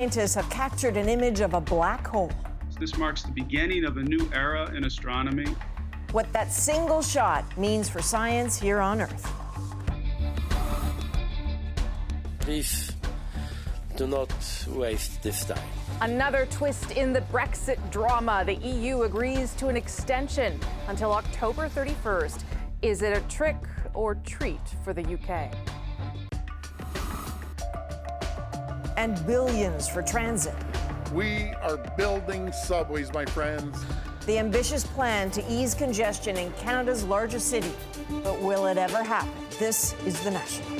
Scientists have captured an image of a black hole. This marks the beginning of a new era in astronomy. What that single shot means for science here on Earth. Please do not waste this time. Another twist in the Brexit drama. The EU agrees to an extension until October 31st. Is it a trick or treat for the UK? And billions for transit. We are building subways, my friends. The ambitious plan to ease congestion in Canada's largest city. But will it ever happen? This is The National.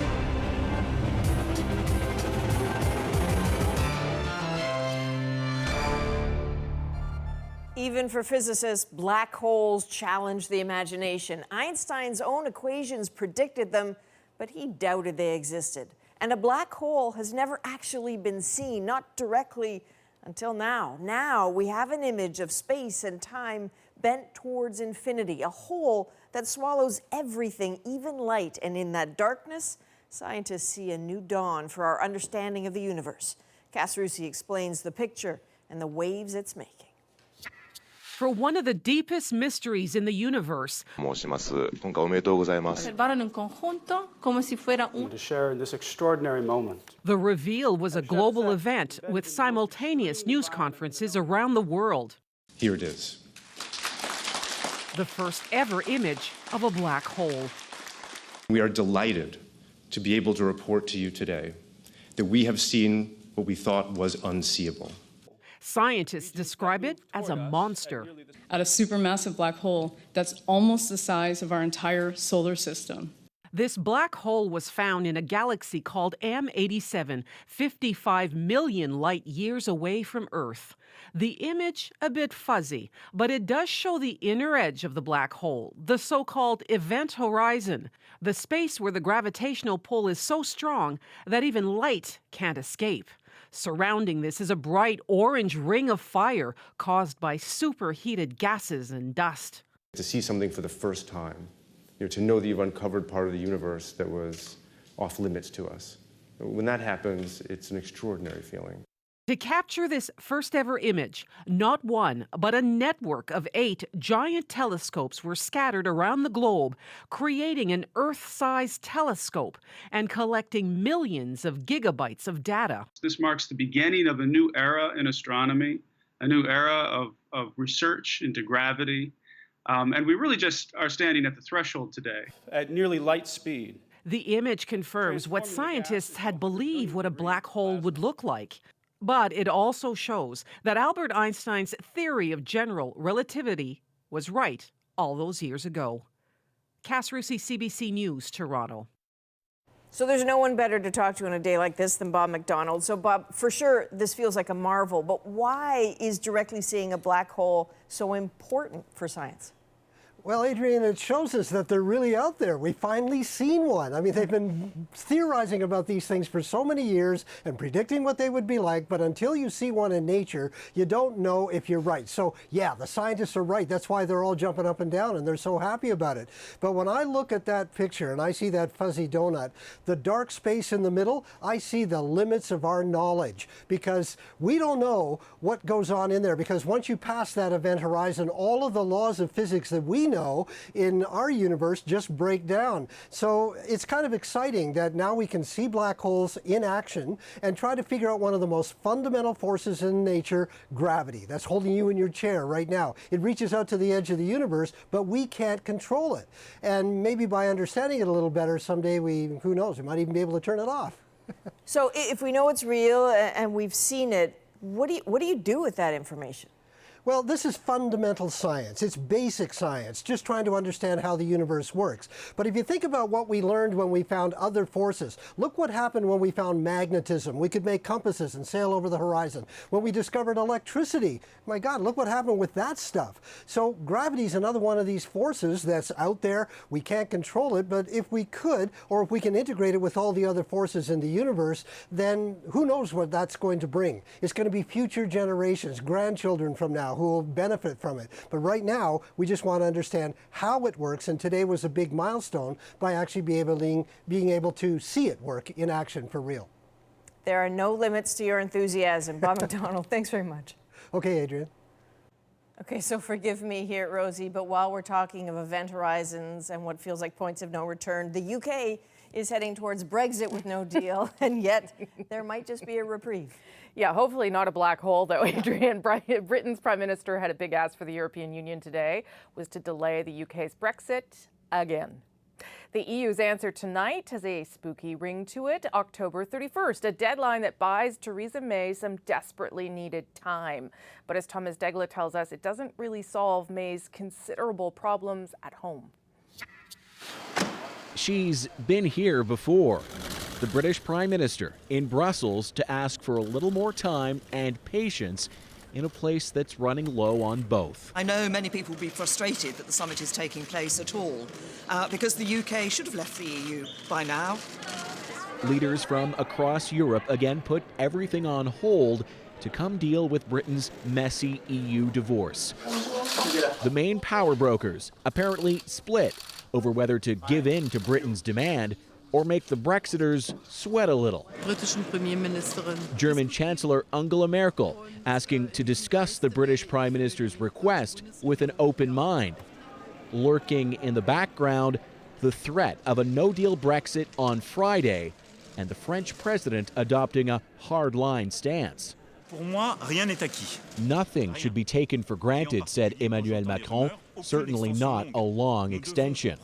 Even for physicists, black holes challenge the imagination. Einstein's own equations predicted them, but he doubted they existed. And a black hole has never actually been seen, not directly until now. Now we have an image of space and time bent towards infinity, a hole that swallows everything, even light. And in that darkness, scientists see a new dawn for our understanding of the universe. Cass Rusi explains the picture and the waves it's making. For one of the deepest mysteries in the universe, To share in this extraordinary moment. the reveal was a global event with simultaneous news conferences around the world. Here it is. The first ever image of a black hole. We are delighted to be able to report to you today that we have seen what we thought was unseeable. Scientists describe it as a monster. At a supermassive black hole that's almost the size of our entire solar system. This black hole was found in a galaxy called M87, 55 million light years away from Earth. The image a bit fuzzy, but it does show the inner edge of the black hole, the so-called event horizon, the space where the gravitational pull is so strong that even light can't escape. Surrounding this is a bright orange ring of fire caused by superheated gases and dust. To see something for the first time, to know that you've uncovered part of the universe that was off limits to us. When that happens, it's an extraordinary feeling. To capture this first ever image, not one, but a network of 8 giant telescopes were scattered around the globe, creating an Earth-sized telescope and collecting millions of gigabytes of data. This marks the beginning of a new era in astronomy, a new era of research into gravity. And we really just are standing at the threshold today. At nearly light speed. The image confirms what scientists had believed what a black hole would look like. But it also shows that Albert Einstein's theory of general relativity was right all those years ago. Cass Rusi, CBC News, Toronto. So there's no one better to talk to on a day like this than Bob McDonald. So Bob, for sure, this feels like a marvel, but why is directly seeing a black hole so important for science? Well, Adrian, it shows us that they're really out there. We've finally seen one. I mean, they've been theorizing about these things for so many years and predicting what they would be like, but until you see one in nature, you don't know if you're right. So, yeah, the scientists are right. That's why they're all jumping up and down, and they're so happy about it. But when I look at that picture and I see that fuzzy donut, the dark space in the middle, I see the limits of our knowledge, because we don't know what goes on in there, because once you pass that event horizon, all of the laws of physics that we know in our universe just break down. So it's kind of exciting that now we can see black holes in action and try to figure out one of the most fundamental forces in nature, gravity. That's holding you in your chair right now. It reaches out to the edge of the universe, but we can't control it. And maybe by understanding it a little better, someday who knows, we might even be able to turn it off. So if we know it's real and we've seen it, what do you do with that information? Well, this is fundamental science. It's basic science, just trying to understand how the universe works. But if you think about what we learned when we found other forces, look what happened when we found magnetism. We could make compasses and sail over the horizon. When we discovered electricity, my God, look what happened with that stuff. So gravity is another one of these forces that's out there. We can't control it, but if we could, or if we can integrate it with all the other forces in the universe, then who knows what that's going to bring. It's going to be future generations, grandchildren from now, who will benefit from it. But right now, we just want to understand how it works, and today was a big milestone by actually being able to see it work in action for real. There are no limits to your enthusiasm. Bob McDonald, thanks very much. Okay, Adrian. Okay, so forgive me here, Rosie, but while we're talking of event horizons and what feels like points of no return, the UK is heading towards Brexit with no deal, and yet there might just be a reprieve. Yeah, hopefully not a black hole, though, Adrian. Britain's Prime Minister had a big ask for the European Union today, was to delay the UK's Brexit again. The EU's answer tonight has a spooky ring to it, October 31st, a deadline that buys Theresa May some desperately needed time. But as Thomas Degla tells us, it doesn't really solve May's considerable problems at home. She's been here before. The British Prime Minister in Brussels to ask for a little more time and patience in a place that's running low on both. I know many people will be frustrated that the summit is taking place at all, because the UK should have left the EU by now. Leaders from across Europe again put everything on hold to come deal with Britain's messy EU divorce. The main power brokers apparently split over whether to give in to Britain's demand or make the Brexiters sweat a little. German Chancellor Angela Merkel asking to discuss the British Prime Minister's request with an open mind. Lurking in the background, the threat of a no-deal Brexit on Friday and the French president adopting a hard-line stance. Nothing should be taken for granted, said Emmanuel Macron, certainly not a long extension.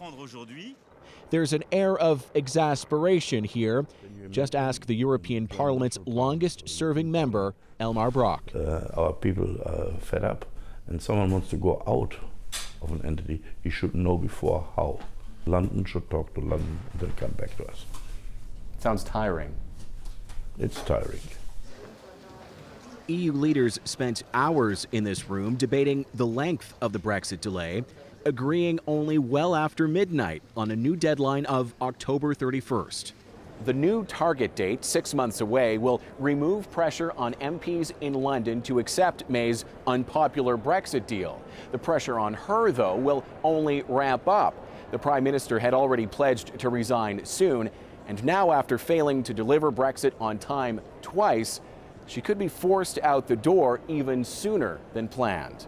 There's an air of exasperation here. Just ask the European Parliament's longest-serving member, Elmar Brok. Our people are fed up, and someone wants to go out of an entity. He should know before how. London should talk to London and then come back to us. Sounds tiring. It's tiring. EU leaders spent hours in this room debating the length of the Brexit delay, agreeing only well after midnight on a new deadline of October 31st. The new target date, 6 months away, will remove pressure on MPs in London to accept May's unpopular Brexit deal. The pressure on her, though, will only ramp up. The Prime Minister had already pledged to resign soon, and now after failing to deliver Brexit on time twice, she could be forced out the door even sooner than planned.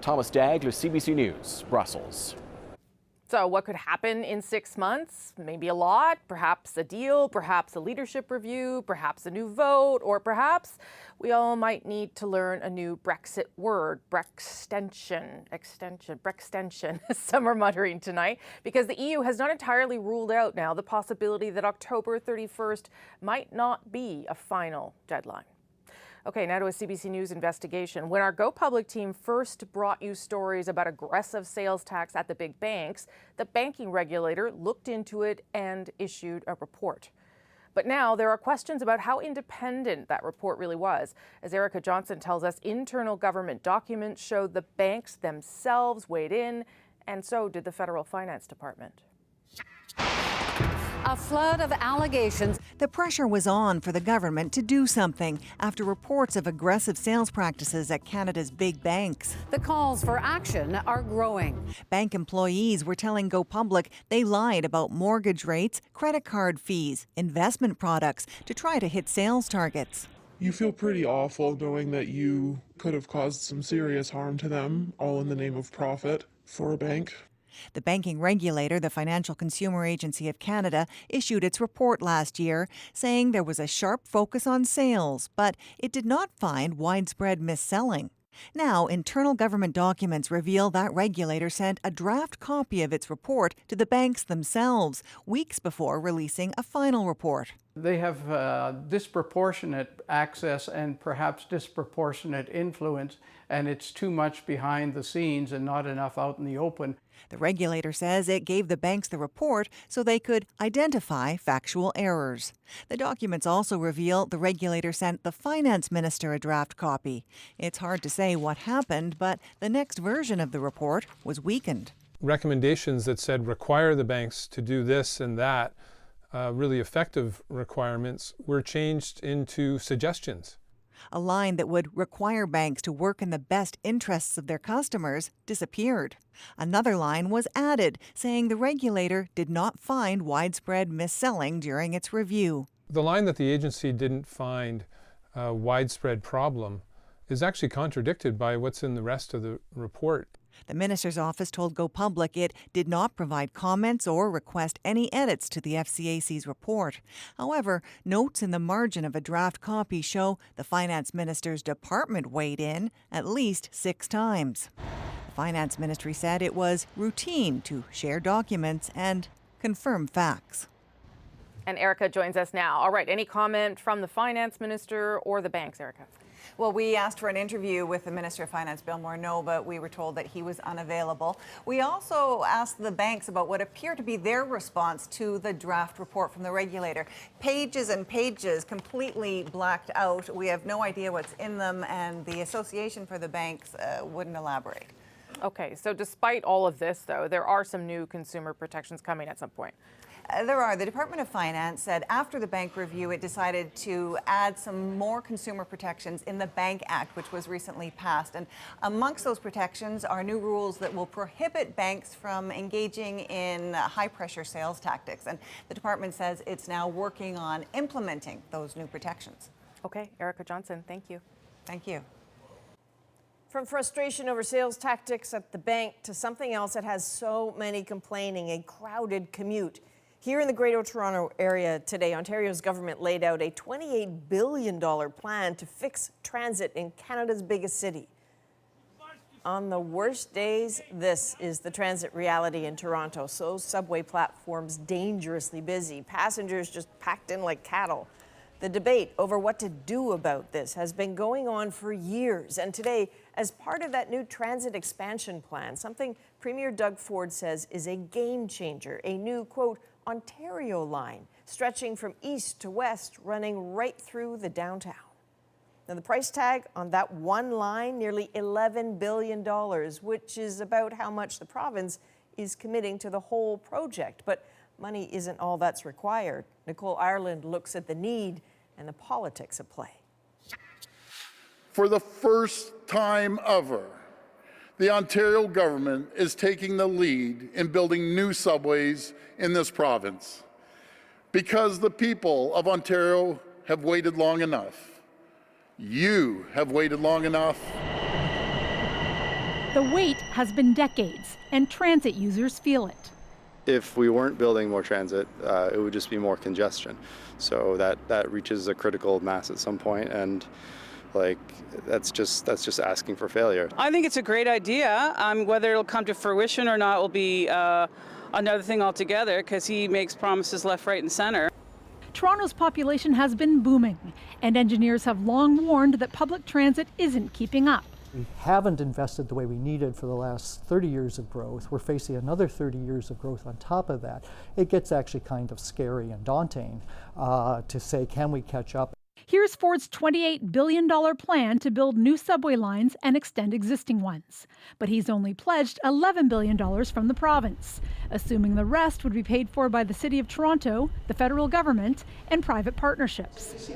Thomas Daigle, CBC News, Brussels. So what could happen in 6 months? Maybe a lot, perhaps a deal, perhaps a leadership review, perhaps a new vote, or perhaps we all might need to learn a new Brexit word, Brextension, some are muttering tonight, because the EU has not entirely ruled out now the possibility that October 31st might not be a final deadline. Okay, now to a CBC News investigation. When our Go Public team first brought you stories about aggressive sales tax at the big banks, the banking regulator looked into it and issued a report. But now there are questions about how independent that report really was. As Erica Johnson tells us, internal government documents showed the banks themselves weighed in, and so did the Federal Finance Department. A flood of allegations. The pressure was on for the government to do something after reports of aggressive sales practices at Canada's big banks. The calls for action are growing. Bank employees were telling Go Public they lied about mortgage rates, credit card fees, investment products to try to hit sales targets. You feel pretty awful knowing that you could have caused some serious harm to them, all in the name of profit for a bank. The banking regulator, the Financial Consumer Agency of Canada, issued its report last year, saying there was a sharp focus on sales, but it did not find widespread mis-selling. Now, internal government documents reveal that regulator sent a draft copy of its report to the banks themselves, weeks before releasing a final report. They have disproportionate access and perhaps disproportionate influence, and it's too much behind the scenes and not enough out in the open. The regulator says it gave the banks the report so they could identify factual errors. The documents also reveal the regulator sent the finance minister a draft copy. It's hard to say what happened, but the next version of the report was weakened. Recommendations that said require the banks to do this and that, really effective requirements, were changed into suggestions. A line that would require banks to work in the best interests of their customers disappeared. Another line was added, saying the regulator did not find widespread mis-selling during its review. the line that the agency didn't find a widespread problem is actually contradicted by what's in the rest of the report. The minister's office told Go Public it did not provide comments or request any edits to the FCAC's report. However, notes in the margin of a draft copy show the finance minister's department weighed in at least 6 times. The finance ministry said it was routine to share documents and confirm facts. And Erica joins us now. All right, any comment from the finance minister or the banks, Erica? Well, we asked for an interview with the Minister of Finance, Bill Morneau, but we were told that he was unavailable. We also asked the banks about what appeared to be their response to the draft report from the regulator. Pages and pages completely blacked out. We have no idea what's in them, and the Association for the Banks wouldn't elaborate. Okay, so despite all of this, though, there are some new consumer protections coming at some point. There are. The Department of Finance said after the bank review, it decided to add some more consumer protections in the Bank Act, which was recently passed. And amongst those protections are new rules that will prohibit banks from engaging in high-pressure sales tactics. And the department says it's now working on implementing those new protections. Okay, Erica Johnson, thank you. Thank you. From frustration over sales tactics at the bank to something else that has so many complaining, a crowded commute. Here in the Greater Toronto area today, Ontario's government laid out a $28 billion plan to fix transit in Canada's biggest city. On the worst days, this is the transit reality in Toronto. So subway platforms dangerously busy, passengers just packed in like cattle. The debate over what to do about this has been going on for years. And today, as part of that new transit expansion plan, something Premier Doug Ford says is a game changer, a new, quote, Ontario line stretching from east to west, running right through the downtown. Now, the price tag on that one line, nearly $11 billion, which is about how much the province is committing to the whole project. But money isn't all that's required. Nicole Ireland looks at the need and the politics at play. For the first time ever, the Ontario government is taking the lead in building new subways in this province because the people of Ontario have waited long enough. You have waited long enough. The wait has been decades, and transit users feel it. If we weren't building more transit, it would just be more congestion. So that reaches a critical mass at some point, and that's just asking for failure. I think it's a great idea. Whether it'll come to fruition or not will be another thing altogether, because he makes promises left, right, and center. Toronto's population has been booming, and engineers have long warned that public transit isn't keeping up. We haven't invested the way we needed for the last 30 years of growth. We're facing another 30 years of growth on top of that. It gets actually kind of scary and daunting to say, can we catch up? Here's Ford's $28 billion plan to build new subway lines and extend existing ones. But he's only pledged $11 billion from the province, assuming the rest would be paid for by the City of Toronto, the federal government, and private partnerships.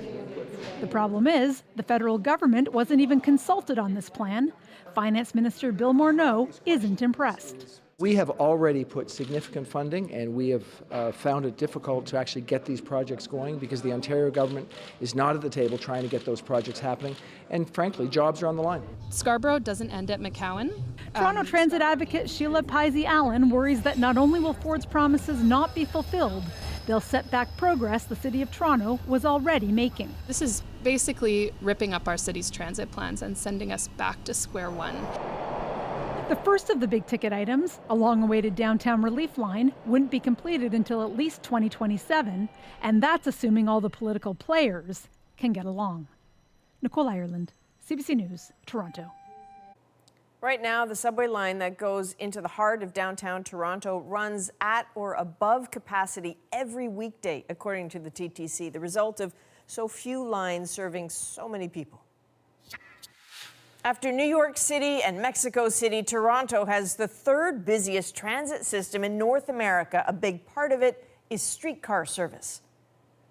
The problem is, the federal government wasn't even consulted on this plan. Finance Minister Bill Morneau isn't impressed. We have already put significant funding, and we have found it difficult to actually get these projects going because the Ontario government is not at the table trying to get those projects happening. And frankly, jobs are on the line. Scarborough doesn't end at McCowan. Toronto transit advocate Sheila Pisey-Allen worries that not only will Ford's promises not be fulfilled, they'll set back progress the City of Toronto was already making. This is basically ripping up our city's transit plans and sending us back to square one. The first of the big ticket items, a long-awaited downtown relief line, wouldn't be completed until at least 2027, and that's assuming all the political players can get along. Nicole Ireland, CBC News, Toronto. Right now, the subway line that goes into the heart of downtown Toronto runs at or above capacity every weekday, according to the TTC, the result of so few lines serving so many people. After New York City and Mexico City, Toronto has the third busiest transit system in North America. A big part of it is streetcar service.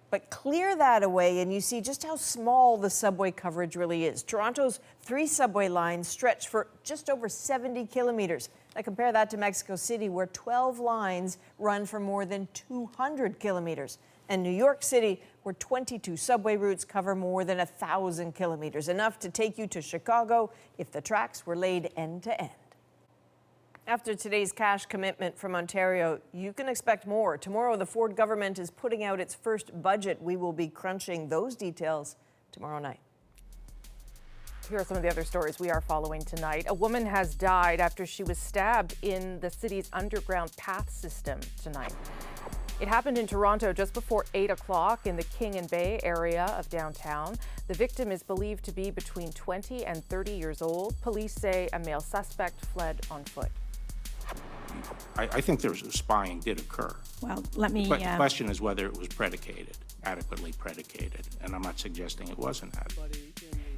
But clear that away and you see just how small the subway coverage really is. Toronto's 3 subway lines stretch for just over 70 kilometers. Now compare that to Mexico City, where 12 lines run for more than 200 kilometers. And New York City, where 22 subway routes cover more than 1,000 kilometers, enough to take you to Chicago if the tracks were laid end to end. After today's cash commitment from Ontario, you can expect more. Tomorrow, the Ford government is putting out its first budget. We will be crunching those details tomorrow night. Here are some of the other stories we are following tonight. A woman has died after she was stabbed in the city's underground path system tonight. It happened in Toronto just before 8 o'clock in the King and Bay area of downtown. The victim is believed to be between 20 and 30 years old. Police say a male suspect fled on foot. I think spying did occur. Well, let me... The question is whether it was adequately predicated, and I'm not suggesting it wasn't that.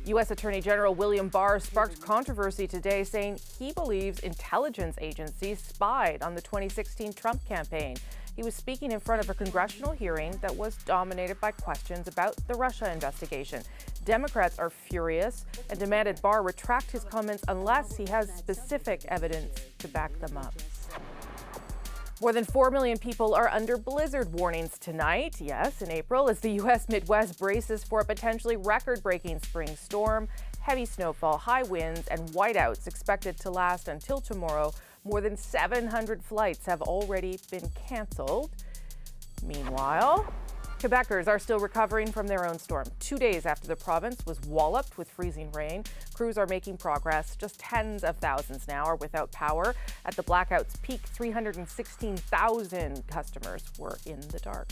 U.S. Attorney General William Barr sparked controversy today, saying he believes intelligence agencies spied on the 2016 Trump campaign. He was speaking in front of a congressional hearing that was dominated by questions about the Russia investigation. Democrats are furious and demanded Barr retract his comments unless he has specific evidence to back them up. More than 4 million people are under blizzard warnings tonight. Yes, in April, as the U.S. Midwest braces for a potentially record-breaking spring storm. Heavy snowfall, high winds, and whiteouts expected to last until tomorrow. More than 700 flights have already been canceled. Meanwhile, Quebecers are still recovering from their own storm. 2 days after the province was walloped with freezing rain, crews are making progress. Just tens of thousands now are without power. At the blackout's peak, 316,000 customers were in the dark.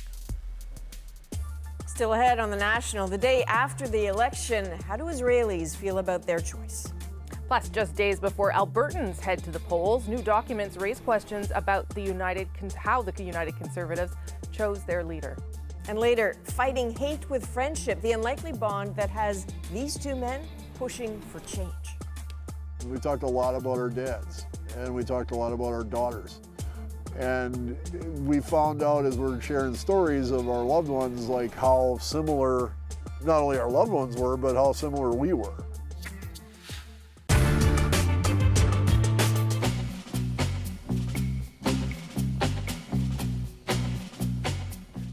Still ahead on the National, the day after the election, how do Israelis feel about their choice? Plus, just days before Albertans head to the polls, new documents raise questions about how the United Conservatives chose their leader. And later, fighting hate with friendship, the unlikely bond that has these two men pushing for change. We talked a lot about our dads, and we talked a lot about our daughters. And we found out as we're sharing stories of our loved ones, like how similar not only our loved ones were, but how similar we were.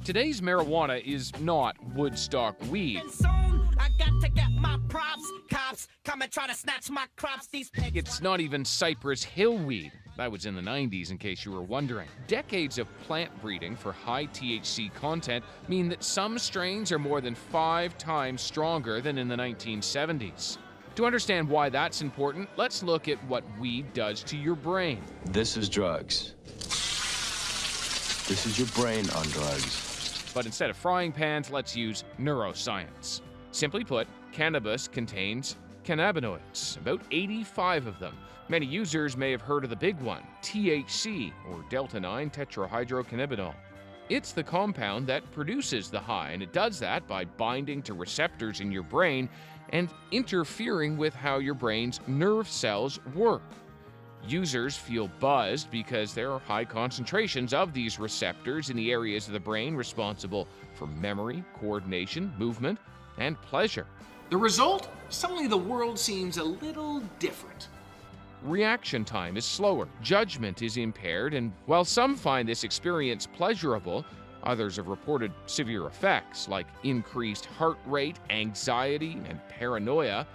Today's marijuana is not Woodstock weed. It's not even Cypress Hill weed. That was in the 90s, in case you were wondering. Decades of plant breeding for high THC content mean that some strains are more than 5 times stronger than in the 1970s. To understand why that's important, let's look at what weed does to your brain. This is drugs. This is your brain on drugs. But instead of frying pans, let's use neuroscience. Simply put, cannabis contains cannabinoids, about 85 of them. Many users may have heard of the big one, THC, or delta-9 tetrahydrocannabinol. It's the compound that produces the high, and it does that by binding to receptors in your brain and interfering with how your brain's nerve cells work. Users feel buzzed because there are high concentrations of these receptors in the areas of the brain responsible for memory, coordination, movement, and pleasure. The result? Suddenly the world seems a little different. Reaction time is slower, judgment is impaired, and while some find this experience pleasurable, others have reported severe effects like increased heart rate, anxiety, and paranoia.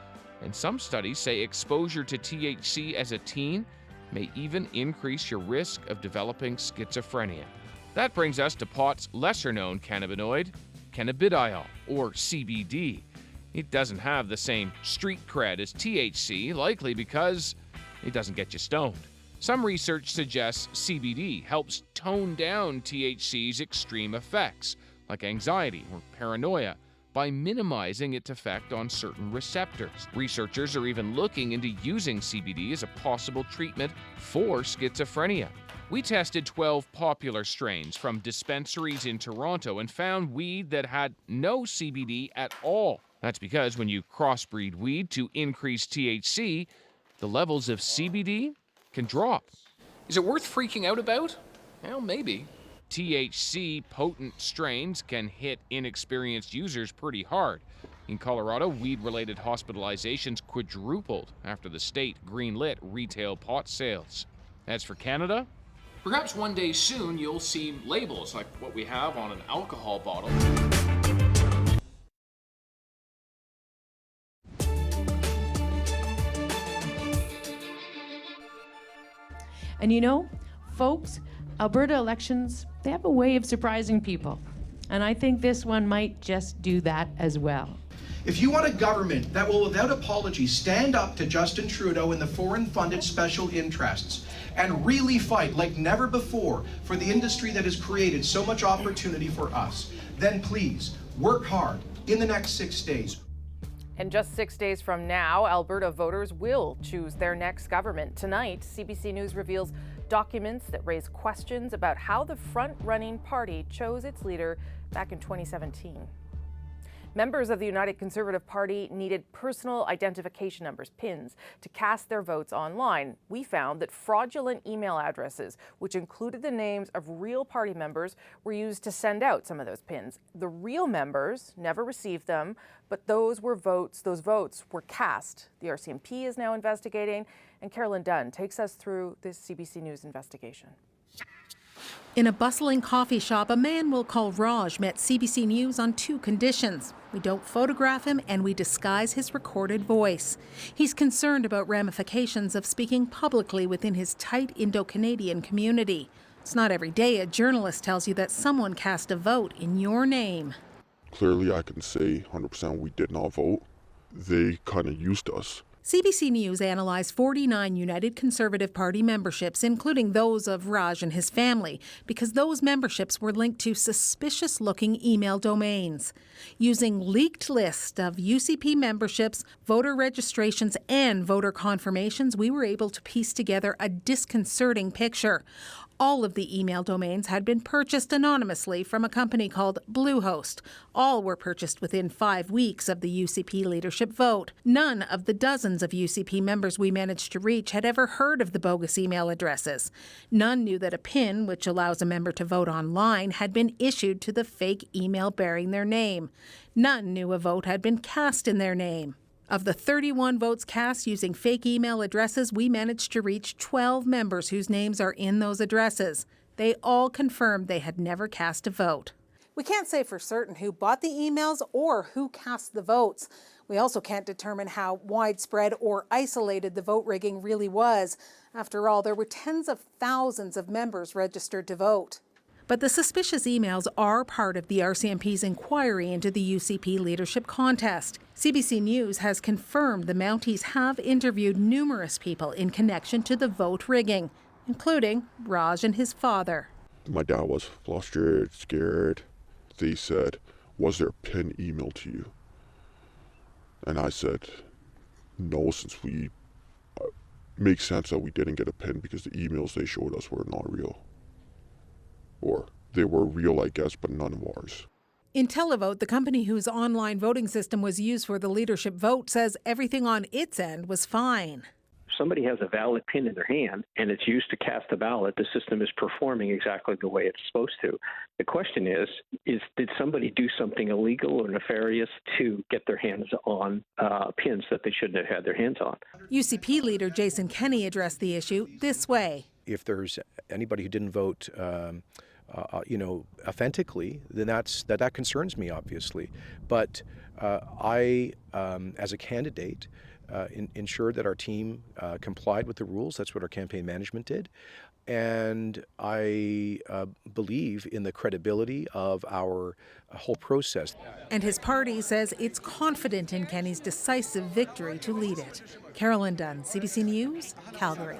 And some studies say exposure to THC as a teen may even increase your risk of developing schizophrenia. That brings us to pot's lesser-known cannabinoid, cannabidiol, or CBD. It doesn't have the same street cred as THC, likely because it doesn't get you stoned. Some research suggests CBD helps tone down THC's extreme effects, like anxiety or paranoia, by minimizing its effect on certain receptors. Researchers are even looking into using CBD as a possible treatment for schizophrenia. We tested 12 popular strains from dispensaries in Toronto and found weed that had no CBD at all. That's because when you crossbreed weed to increase THC, the levels of CBD can drop. Is it worth freaking out about? Well, maybe. THC potent strains can hit inexperienced users pretty hard. In Colorado, weed-related hospitalizations quadrupled after the state greenlit retail pot sales. As for Canada, Perhaps one day soon you'll see labels like what we have on an alcohol bottle. And you know, folks, Alberta elections, they have a way of surprising people. And I think this one might just do that as well. If you want a government that will, without apology, stand up to Justin Trudeau and the foreign-funded special interests and really fight like never before for the industry that has created so much opportunity for us, then please work hard in the next 6 days. And just 6 days from now, Alberta voters will choose their next government. Tonight, CBC News reveals documents that raise questions about how the front-running party chose its leader back in 2017. Members of the United Conservative Party needed personal identification numbers, PINs, to cast their votes online. We found that fraudulent email addresses, which included the names of real party members, were used to send out some of those PINs. The real members never received them, but those votes were cast. The RCMP is now investigating, and Carolyn Dunn takes us through this CBC News investigation. In a bustling coffee shop, a man we'll call Raj met CBC News on 2 conditions. We don't photograph him and we disguise his recorded voice. He's concerned about ramifications of speaking publicly within his tight Indo-Canadian community. It's not every day a journalist tells you that someone cast a vote in your name. Clearly, I can say 100% we did not vote. They kind of used us. CBC News analyzed 49 United Conservative Party memberships, including those of Raj and his family, because those memberships were linked to suspicious-looking email domains. Using leaked lists of UCP memberships, voter registrations, and voter confirmations, we were able to piece together a disconcerting picture. All of the email domains had been purchased anonymously from a company called Bluehost. All were purchased within 5 weeks of the UCP leadership vote. None of the dozens of UCP members we managed to reach had ever heard of the bogus email addresses. None knew that a PIN, which allows a member to vote online, had been issued to the fake email bearing their name. None knew a vote had been cast in their name. Of the 31 votes cast using fake email addresses, we managed to reach 12 members whose names are in those addresses. They all confirmed they had never cast a vote. We can't say for certain who bought the emails or who cast the votes. We also can't determine how widespread or isolated the vote rigging really was. After all, there were tens of thousands of members registered to vote. But the suspicious emails are part of the RCMP's inquiry into the UCP leadership contest. CBC News has confirmed the Mounties have interviewed numerous people in connection to the vote rigging, including Raj and his father. My dad was flustered, scared. They said, "Was there a PIN email to you?" And I said, "No, since we makes sense that we didn't get a PIN because the emails they showed us were not real. Or they were real, I guess, but none of ours." Intellivote, the company whose online voting system was used for the leadership vote, says everything on its end was fine. If somebody has a valid PIN in their hand and it's used to cast a ballot, the system is performing exactly the way it's supposed to. The question is did somebody do something illegal or nefarious to get their hands on PINs that they shouldn't have had their hands on? UCP leader Jason Kenney addressed the issue this way. If there's anybody who didn't vote authentically, then that concerns me, obviously. But I, as a candidate, ensured that our team complied with the rules. That's what our campaign management did. And I believe in the credibility of our whole process. And his party says it's confident in Kenney's decisive victory to lead it. Carolyn Dunn, CBC News, Calgary.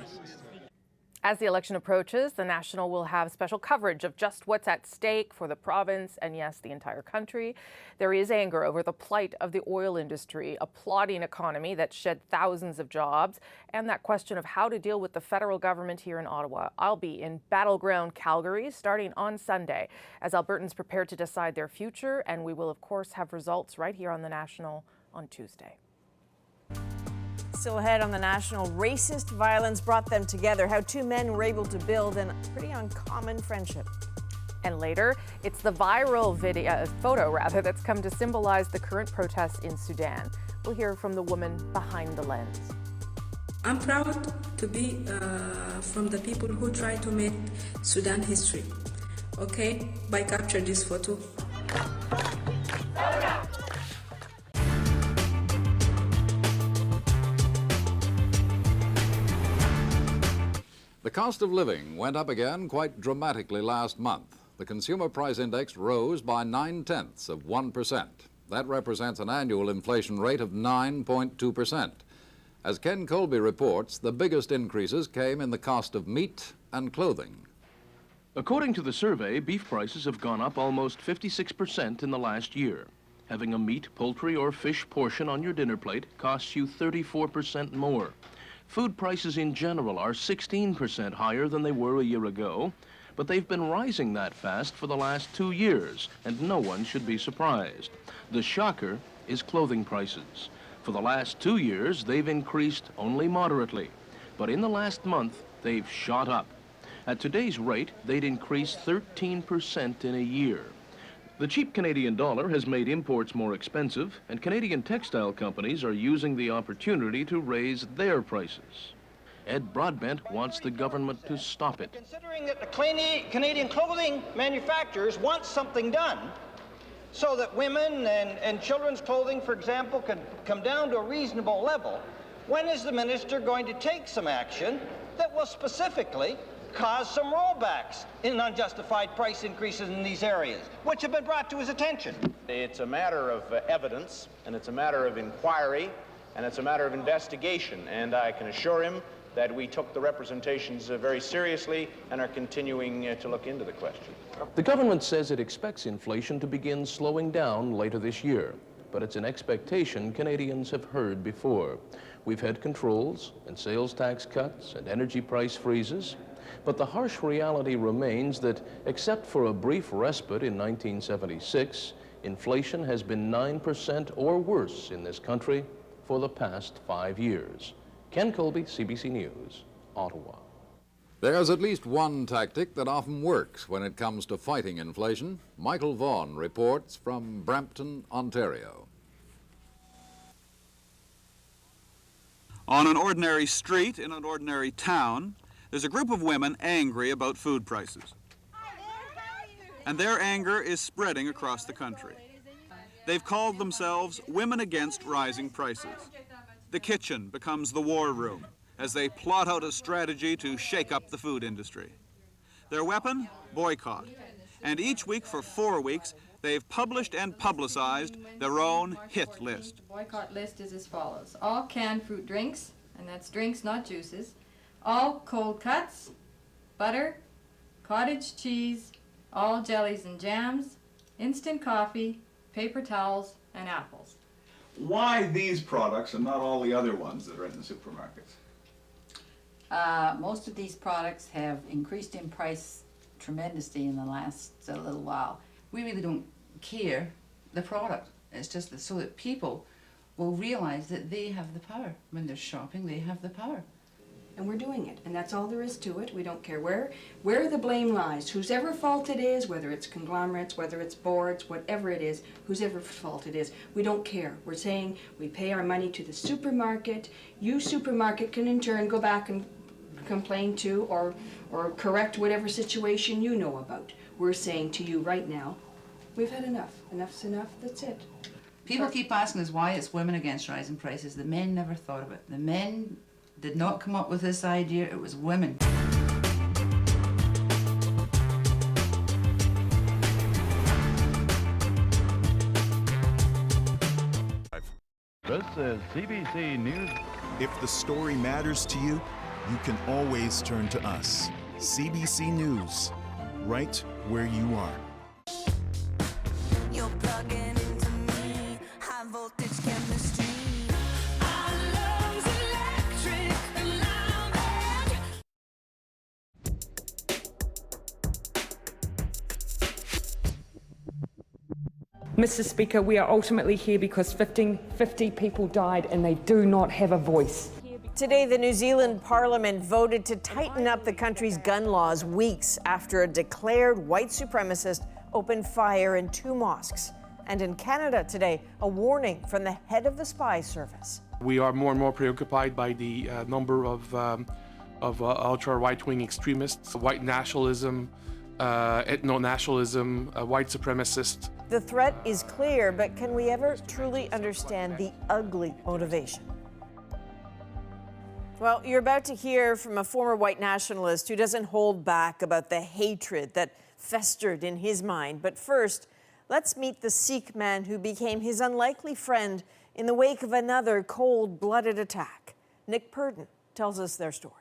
As the election approaches, the National will have special coverage of just what's at stake for the province and, yes, the entire country. There is anger over the plight of the oil industry, a plodding economy that shed thousands of jobs, and that question of how to deal with the federal government here in Ottawa. I'll be in battleground Calgary starting on Sunday as Albertans prepare to decide their future, and we will, of course, have results right here on the National on Tuesday. Still ahead on the National, racist violence brought them together, how 2 men were able to build a pretty uncommon friendship. And later, it's the viral photo that's come to symbolize the current protests in Sudan. We'll hear from the woman behind the lens. I'm proud to be from the people who try to make Sudan history, okay, by capture this photo. The cost of living went up again quite dramatically last month. The Consumer Price Index rose by 0.9%. That represents an annual inflation rate of 9.2%. As Ken Colby reports, the biggest increases came in the cost of meat and clothing. According to the survey, beef prices have gone up almost 56% in the last year. Having a meat, poultry, or fish portion on your dinner plate costs you 34% more. Food prices in general are 16% higher than they were a year ago, but they've been rising that fast for the last 2 years, and no one should be surprised. The shocker is clothing prices. For the last 2 years, they've increased only moderately, but in the last month, they've shot up. At today's rate, they'd increase 13% in a year. The cheap Canadian dollar has made imports more expensive, and Canadian textile companies are using the opportunity to raise their prices. Ed Broadbent wants the government to stop it. Considering that the Canadian clothing manufacturers want something done so that women and children's clothing, for example, can come down to a reasonable level, when is the minister going to take some action that will specifically cause some rollbacks in unjustified price increases in these areas, which have been brought to his attention? It's a matter of evidence, and it's a matter of inquiry, and it's a matter of investigation, and I can assure him that we took the representations very seriously and are continuing to look into the question. The government says it expects inflation to begin slowing down later this year, but it's an expectation Canadians have heard before. We've had controls and sales tax cuts and energy price freezes, but the harsh reality remains that, except for a brief respite in 1976, inflation has been 9% or worse in this country for the past 5 years. Ken Colby, CBC News, Ottawa. There's at least one tactic that often works when it comes to fighting inflation. Michael Vaughan reports from Brampton, Ontario. On an ordinary street in an ordinary town, there's a group of women angry about food prices. And their anger is spreading across the country. They've called themselves Women Against Rising Prices. The kitchen becomes the war room as they plot out a strategy to shake up the food industry. Their weapon? Boycott. And each week for 4 weeks, they've published and publicized their own hit list. The boycott list is as follows. All canned fruit drinks, and that's drinks, not juices. All cold cuts, butter, cottage cheese, all jellies and jams, instant coffee, paper towels, and apples. Why these products and not all the other ones that are in the supermarkets? Most of these products have increased in price tremendously in the last little while. We really don't care the product. It's just so that people will realize that they have the power. When they're shopping, they have the power. And we're doing it, and that's all there is to it. We don't care where the blame lies, whosever fault it is, whether it's conglomerates, whether it's boards, whatever it is, whosever fault it is, we don't care. We're saying we pay our money to the supermarket. You supermarket can in turn go back and complain to or correct whatever situation you know about. We're saying to you right now, we've had enough. Enough's enough, that's it. People keep asking us why it's women against rising prices. The men never thought of it. The men did not come up with this idea, it was women. This is CBC News. If the story matters to you, you can always turn to us. CBC News, right where you are. You're plugging into me, high voltage chemistry. Mr. Speaker, we are ultimately here because 50 people died and they do not have a voice. Today, the New Zealand Parliament voted to tighten up the country's gun laws weeks after a declared white supremacist opened fire in 2 mosques. And in Canada today, a warning from the head of the spy service. We are more and more preoccupied by the number of ultra right-wing extremists, white nationalism, ethno-nationalism, white supremacists. The threat is clear, but can we ever truly understand the ugly motivation? Well, you're about to hear from a former white nationalist who doesn't hold back about the hatred that festered in his mind. But first, let's meet the Sikh man who became his unlikely friend in the wake of another cold-blooded attack. Nick Purdon tells us their story.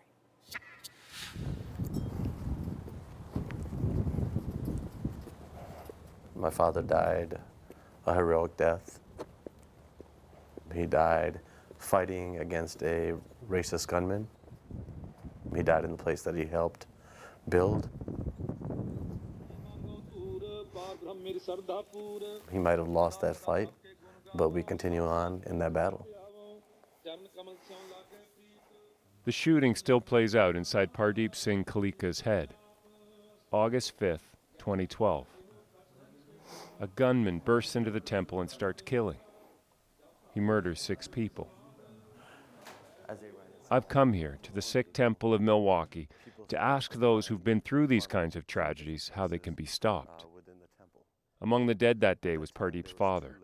My father died a heroic death. He died fighting against a racist gunman. He died in the place that he helped build. He might have lost that fight, but we continue on in that battle. The shooting still plays out inside Pardeep Singh Kalika's head. August 5th, 2012. A gunman bursts into the temple and starts killing. He murders 6 people. I've come here to the Sikh temple of Milwaukee to ask those who've been through these kinds of tragedies how they can be stopped. Among the dead that day was Pardeep's father.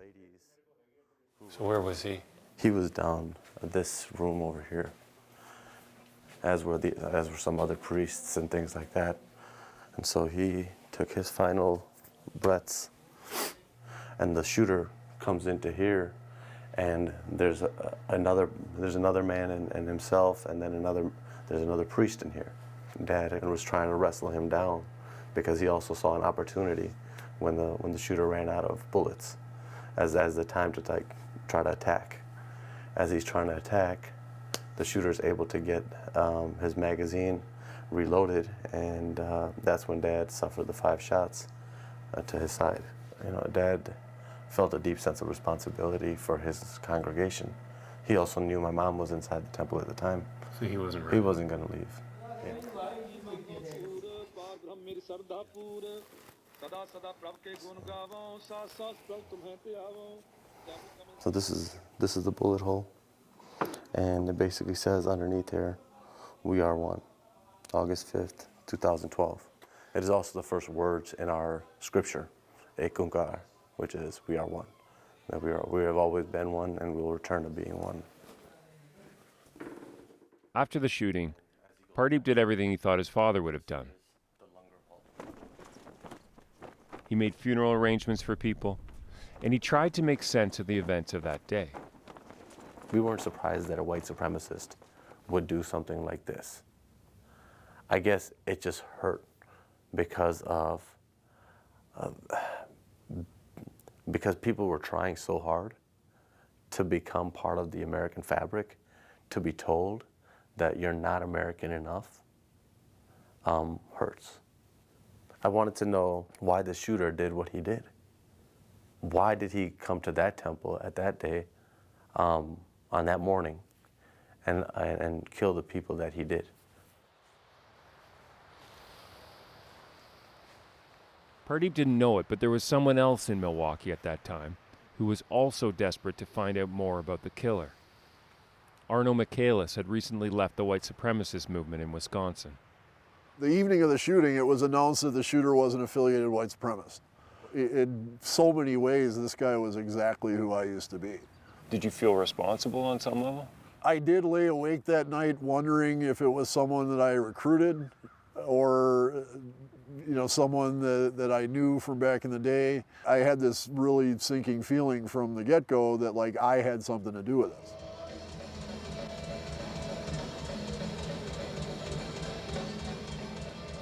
So where was he? He was down in this room over here, as were some other priests and things like that. And so he took his final breaths, and the shooter comes into here, and there's another man and himself, and then there's another priest in here. Dad was trying to wrestle him down because he also saw an opportunity when the shooter ran out of bullets as the time to try to attack. As he's trying to attack, the shooter's able to get his magazine reloaded, and that's when Dad suffered the 5 shots to his side. Dad felt a deep sense of responsibility for his congregation. He also knew my mom was inside the temple at the time. So he wasn't ready. He wasn't going to leave. Yeah. So this is the bullet hole, and it basically says underneath here, "We are one." August 5th, 2012. It is also the first words in our scripture, Ekunkar, which is "We are one." That we have always been one, and we will return to being one. After the shooting, Pardeep did everything he thought his father would have done. He made funeral arrangements for people, and he tried to make sense of the events of that day. We weren't surprised that a white supremacist would do something like this. I guess it just hurt because people were trying so hard to become part of the American fabric, to be told that you're not American enough, hurts. I wanted to know why the shooter did what he did. Why did he come to that temple at that day, on that morning, and kill the people that he did? Pardeep didn't know it, but there was someone else in Milwaukee at that time who was also desperate to find out more about the killer. Arno Michaelis had recently left the white supremacist movement in Wisconsin. The evening of the shooting, it was announced that the shooter was an affiliated white supremacist. In so many ways, this guy was exactly who I used to be. Did you feel responsible on some level? I did lay awake that night wondering if it was someone that I recruited or someone that I knew from back in the day. I had this really sinking feeling from the get-go that I had something to do with this.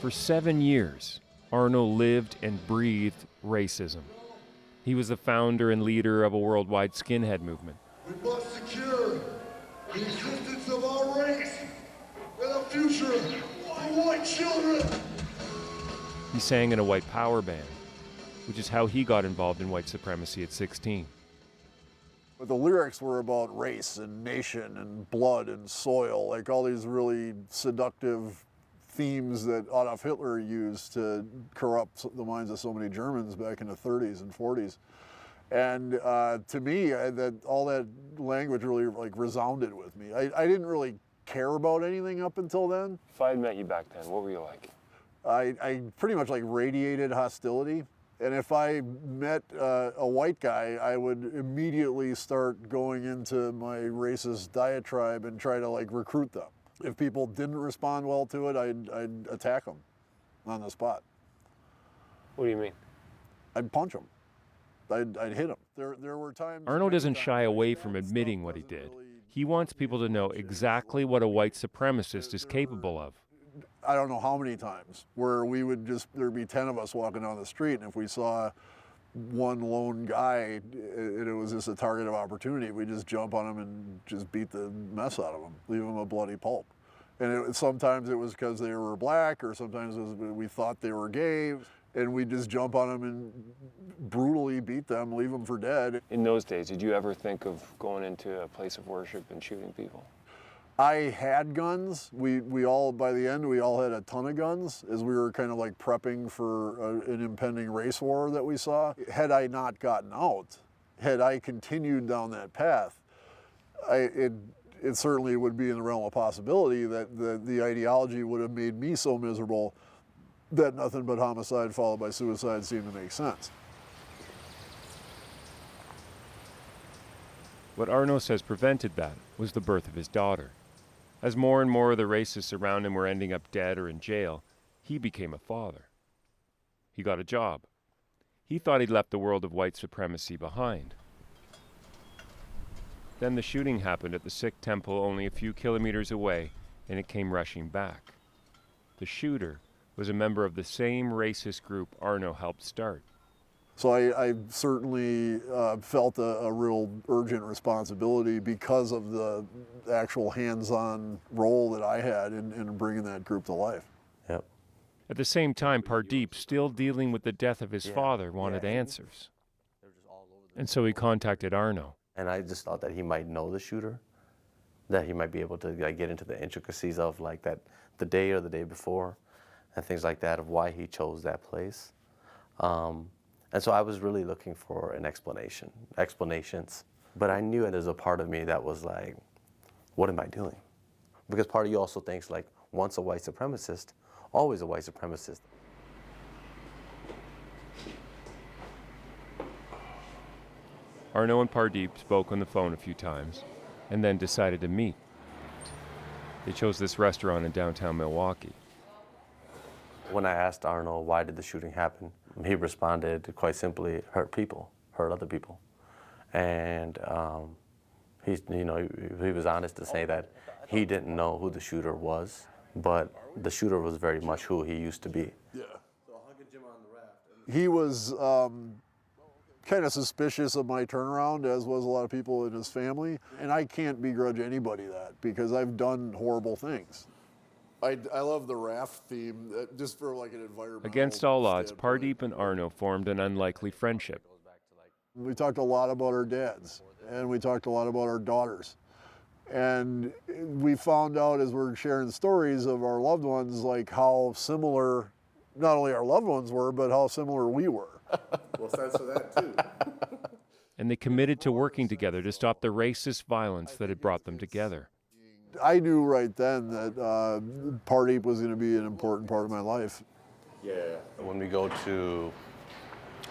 For 7 years, Arno lived and breathed racism. He was the founder and leader of a worldwide skinhead movement. We must secure the existence of our race and a future for white children. He sang in a white power band, which is how he got involved in white supremacy at 16. But the lyrics were about race and nation and blood and soil, all these really seductive themes that Adolf Hitler used to corrupt the minds of so many Germans back in the 30s and 40s. And to me, all that language really like resounded with me. I didn't really care about anything up until then. If I had met you back then, what were you like? I pretty much like radiated hostility. And if I met a white guy, I would immediately start going into my racist diatribe and try to like recruit them. If people didn't respond well to it, I'd attack them on the spot. What do you mean? I'd punch them. I'd hit them. There were times. Arno doesn't shy away from admitting what he did. He wants people to know exactly what a white supremacist is capable of. I don't know how many times where we would there'd be 10 of us walking down the street, and if we saw one lone guy and it was just a target of opportunity, we'd just jump on him and just beat the mess out of him, leave him a bloody pulp. And sometimes it was because they were black, or sometimes it was we thought they were gay, and we'd just jump on them and brutally beat them, leave them for dead. In those days, did you ever think of going into a place of worship and shooting people? I had guns. We all, by the end, we all had a ton of guns as we were kind of like prepping for an impending race war that we saw. Had I not gotten out, had I continued down that path, it certainly would be in the realm of possibility that the ideology would have made me so miserable that nothing but homicide followed by suicide seemed to make sense. What Arno says prevented that was the birth of his daughter. As more and more of the racists around him were ending up dead or in jail, he became a father. He got a job. He thought he'd left the world of white supremacy behind. Then the shooting happened at the Sikh temple only a few kilometers away, and it came rushing back. The shooter was a member of the same racist group Arno helped start. So I certainly felt a real urgent responsibility because of the actual hands-on role that I had in bringing that group to life. Yep. At the same time, Pardeep, still dealing with the death of his father, wanted answers. And so he contacted Arno. And I just thought that he might know the shooter, that he might be able to like, get into the intricacies of like that the day or the day before and things like that of why he chose that place. And so I was really looking for an explanations. But I knew it as a part of me that was like, what am I doing? Because part of you also thinks like, once a white supremacist, always a white supremacist. Arno and Pardeep spoke on the phone a few times and then decided to meet. They chose this restaurant in downtown Milwaukee. When I asked Arno why did the shooting happen, he responded quite simply, hurt other people. And he was honest to say that he didn't know who the shooter was, but the shooter was very much who he used to be. Yeah. He was kind of suspicious of my turnaround, as was a lot of people in his family. And I can't begrudge anybody that, because I've done horrible things. I love the raft theme, just for like an environmental Against all odds, standpoint. Pardeep and Arno formed an unlikely friendship. We talked a lot about our dads, and we talked a lot about our daughters. And we found out as we're sharing stories of our loved ones, like how similar not only our loved ones were, but how similar we were. Well, thanks for that too. And they committed to working together to stop the racist violence that had brought them together. I knew right then that Pardeep was going to be an important part of my life. Yeah. When we go to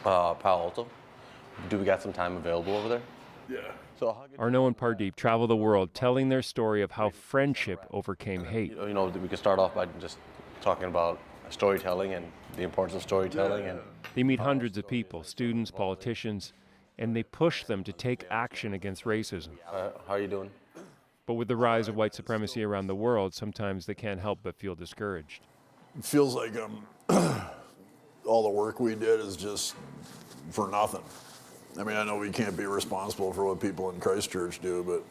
Palo Alto, do we got some time available over there? Yeah. So Arno and Pardeep travel the world telling their story of how friendship overcame hate. You know, we could start off by just talking about storytelling and the importance of storytelling. And They meet hundreds of people, students, politicians, and they push them to take action against racism. how are you doing? But with the rise of white supremacy around the world, sometimes they can't help but feel discouraged. It feels like all the work we did is just for nothing. I mean, I know we can't be responsible for what people in Christchurch do, but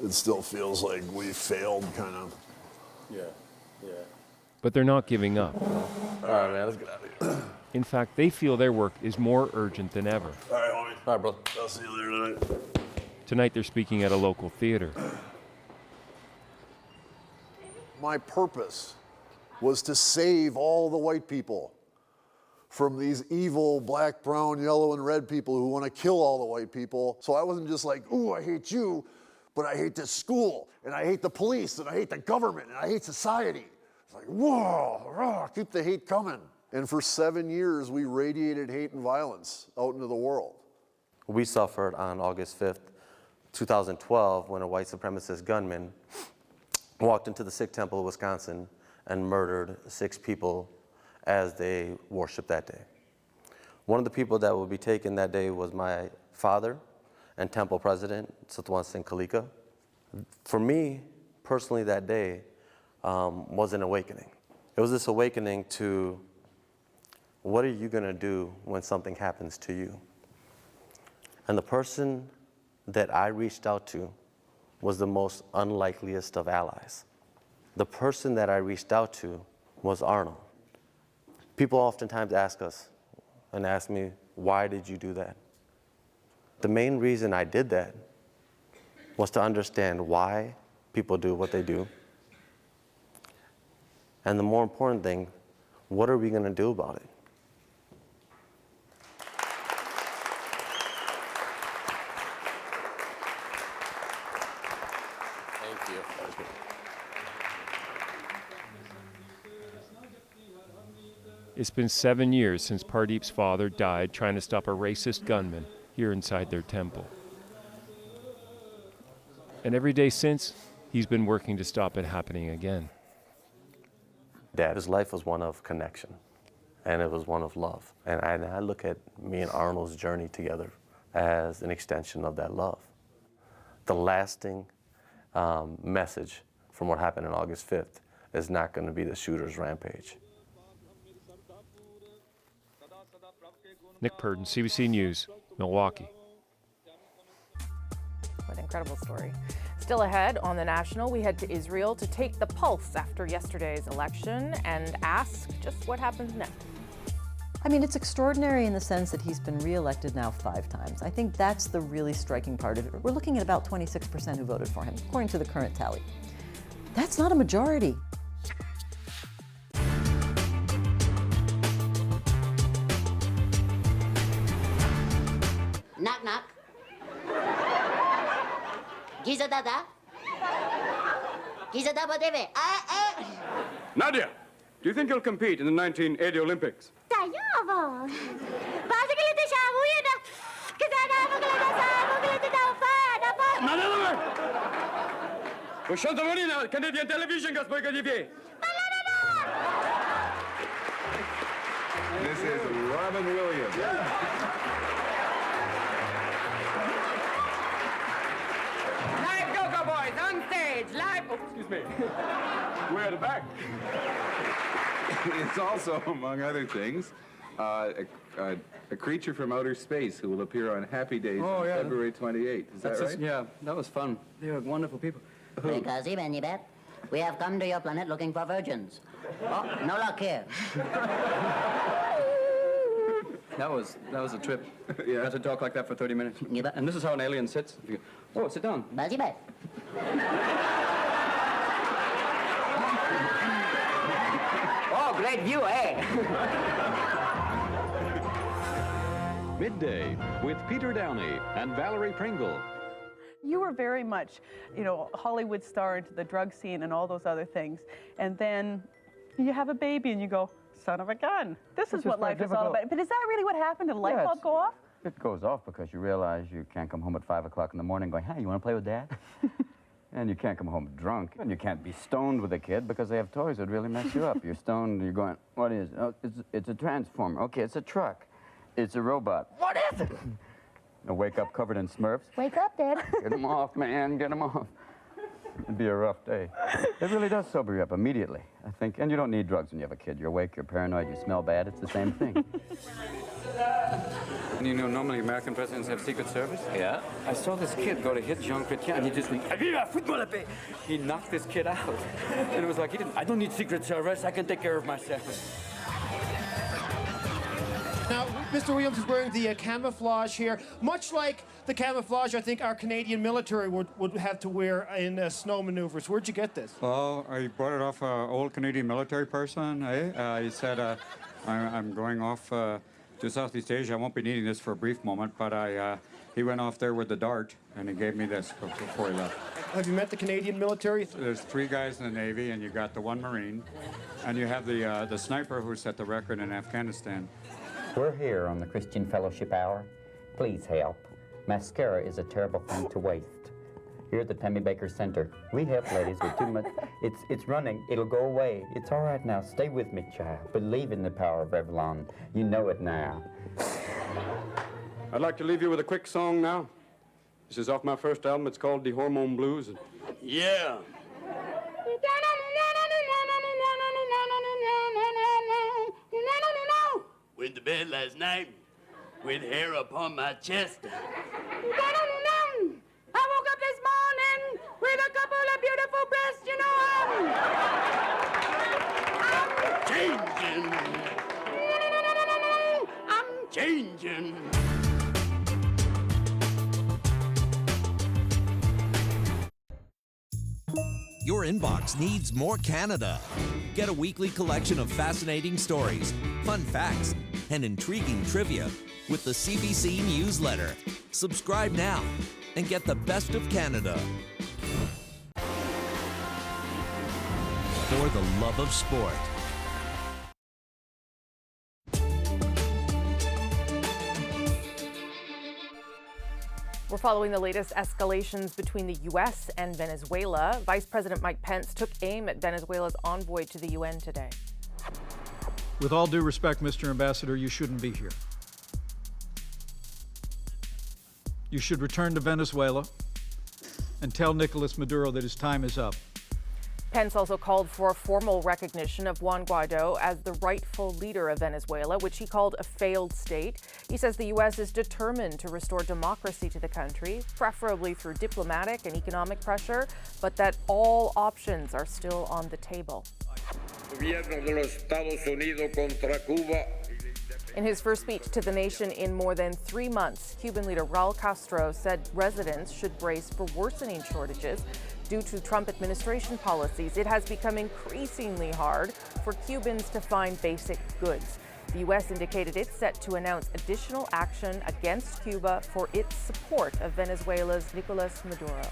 it still feels like we failed, kind of. Yeah. But they're not giving up. All right, man, let's get out of here. In fact, they feel their work is more urgent than ever. All right, homie. All right, brother. I'll see you later tonight. Tonight they're speaking at a local theater. My purpose was to save all the white people from these evil black, brown, yellow, and red people who want to kill all the white people. So I wasn't just like, ooh, I hate you, but I hate this school, and I hate the police, and I hate the government, and I hate society. It's like, whoa, keep the hate coming. And for 7 years, we radiated hate and violence out into the world. We suffered on August 5th, 2012, when a white supremacist gunman walked into the Sikh temple of Wisconsin and murdered 6 people as they worshiped that day. One of the people that would be taken that day was my father and temple president, Satwan Singh Kalika. For me, personally, that day was an awakening. It was this awakening to, what are you gonna do when something happens to you? And the person that I reached out to was the most unlikeliest of allies. The person that I reached out to was Arnold. People oftentimes ask us and ask me, why did you do that? The main reason I did that was to understand why people do what they do. And the more important thing, what are we gonna do about it? Thank you. It's been 7 years since Pardeep's father died trying to stop a racist gunman here inside their temple. And every day since, he's been working to stop it happening again. His life was one of connection, and it was one of love. And I look at me and Arnold's journey together as an extension of that love. The lasting message from what happened on August 5th is not going to be the shooter's rampage. Nick Purdon, CBC News, Milwaukee. What an incredible story. Still ahead on The National, we head to Israel to take the pulse after yesterday's election and ask just what happens next. I mean, it's extraordinary in the sense that he's been re-elected now 5 times. I think that's the really striking part of it. We're looking at about 26% who voted for him, according to the current tally. That's not a majority. Knock, knock. Giza dada. Giza daba deve. Nadia, do you think you'll compete in the 1980 Olympics? Tayovo. Basigilita shabuya da. Canadian television, This is Robin Williams. Live Go-Go Boys on stage, live. Oh, excuse me. We're at the back. It's also, among other things, a creature from outer space who will appear on Happy Days on February 28th. Is that right? Yeah, that was fun. They were wonderful people. Because we have come to your planet looking for virgins. Oh, no luck here. That was a trip. You had to talk like that for 30 minutes. And this is how an alien sits. Oh, sit down. Oh, great view, eh? Midday with Peter Downey and Valerie Pringle. You were very much, Hollywood star into the drug scene and all those other things. And then you have a baby and you go, son of a gun. This is what life is all about. But is that really what happened? Did a light bulb go off? It goes off because you realize you can't come home at 5 o'clock in the morning going, hey, you want to play with Dad? And you can't come home drunk. And you can't be stoned with a kid because they have toys that really mess you up. You're stoned, you're going, what is it? Oh, it's a transformer. Okay, it's a truck. It's a robot. What is it? And wake up covered in Smurfs. Wake up, Dad. Get them off, man, get them off. It'd be a rough day. It really does sober you up immediately, I think. And you don't need drugs when you have a kid. You're awake, you're paranoid, you smell bad. It's the same thing. And normally American presidents have Secret Service. Yeah. I saw this kid go to hit Jean Chrétien, and he just went, he knocked this kid out. And it was like, I don't need Secret Service. I can take care of myself. Now, Mr. Williams is wearing the camouflage here, much like the camouflage I think our Canadian military would have to wear in snow maneuvers. Where'd you get this? Well, I bought it off an old Canadian military person. He said, I'm going off to Southeast Asia. I won't be needing this for a brief moment, but he went off there with the dart, and he gave me this before he left. Have you met the Canadian military? There's 3 guys in the Navy, and you got the 1 Marine, and you have the sniper who set the record in Afghanistan. We're here on the Christian Fellowship Hour. Please help. Mascara is a terrible thing to waste. Here at the Tammy Baker Center, we help ladies with too much. It's running. It'll go away. It's all right now. Stay with me, child. Believe in the power of Revlon. You know it now. I'd like to leave you with a quick song now. This is off my first album. It's called The Hormone Blues. Yeah. Went to bed last night with hair upon my chest. I woke up this morning with a couple of beautiful breasts, you know. I'm changing. Your inbox needs more Canada. Get a weekly collection of fascinating stories, fun facts, and intriguing trivia with the CBC newsletter. Subscribe now and get the best of Canada. For the love of sport. We're following the latest escalations between the U.S. and Venezuela. Vice President Mike Pence took aim at Venezuela's envoy to the UN today. With all due respect, Mr. Ambassador, you shouldn't be here. You should return to Venezuela and tell Nicolas Maduro that his time is up. Pence also called for a formal recognition of Juan Guaido as the rightful leader of Venezuela, which he called a failed state. He says the U.S. is determined to restore democracy to the country, preferably through diplomatic and economic pressure, but that all options are still on the table. In his first speech to the nation in more than 3 months, Cuban leader Raul Castro said residents should brace for worsening shortages due to Trump administration policies. It has become increasingly hard for Cubans to find basic goods. The U.S. indicated it's set to announce additional action against Cuba for its support of Venezuela's Nicolas Maduro.